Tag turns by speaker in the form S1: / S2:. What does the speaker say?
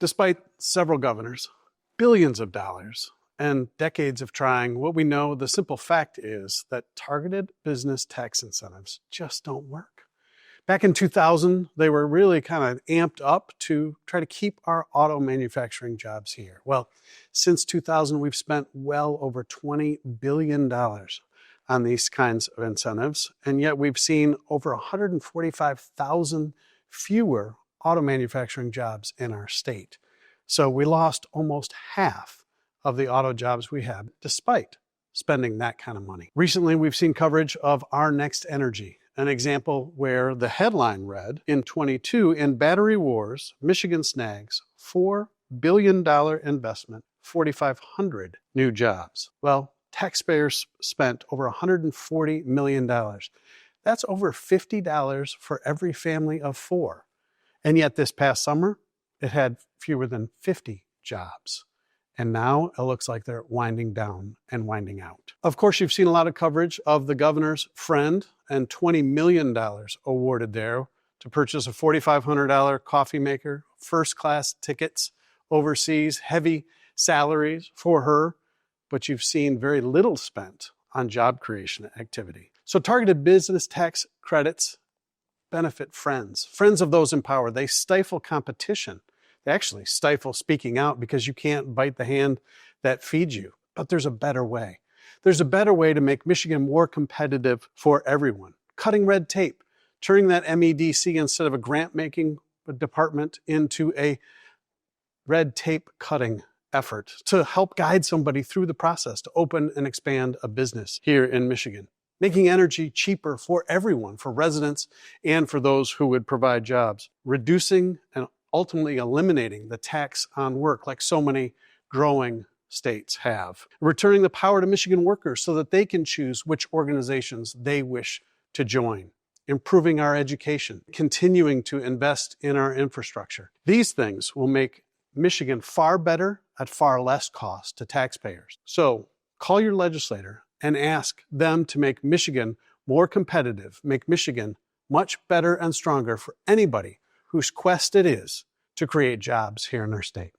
S1: Despite several governors, billions of dollars, and decades of trying, what we know, the simple fact is that targeted business tax incentives just don't work. Back in 2000, they were really kind of amped up to try to keep our auto manufacturing jobs here. Well, since 2000, we've spent well over $20 billion on these kinds of incentives, and yet we've seen over 145,000 fewer auto manufacturing jobs in our state. So we lost almost half of the auto jobs we have, despite spending that kind of money. Recently, we've seen coverage of Our Next Energy, an example where the headline read, in 22, in battery wars, Michigan snags $4 billion investment, 4,500 new jobs. Well, taxpayers spent over $140 million. That's over $50 for every family of four. And yet this past summer, it had fewer than 50 jobs. And now it looks like they're winding down and winding out. Of course, you've seen a lot of coverage of the governor's friend and $20 million awarded there to purchase a $4,500 coffee maker, first-class tickets overseas, heavy salaries for her, but you've seen very little spent on job creation activity. So targeted business tax credits benefit friends of those in power. They stifle competition. They actually stifle speaking out because you can't bite the hand that feeds you. But there's a better way. There's a better way to make Michigan more competitive for everyone. Cutting red tape, turning that MEDC instead of a grant-making department into a red tape cutting effort to help guide somebody through the process to open and expand a business here in Michigan. Making energy cheaper for everyone, for residents and for those who would provide jobs. Reducing and ultimately eliminating the tax on work like so many growing states have. Returning the power to Michigan workers so that they can choose which organizations they wish to join. Improving our education. Continuing to invest in our infrastructure. These things will make Michigan far better at far less cost to taxpayers. So call your legislator and ask them to make Michigan more competitive, make Michigan much better and stronger for anybody whose quest it is to create jobs here in our state.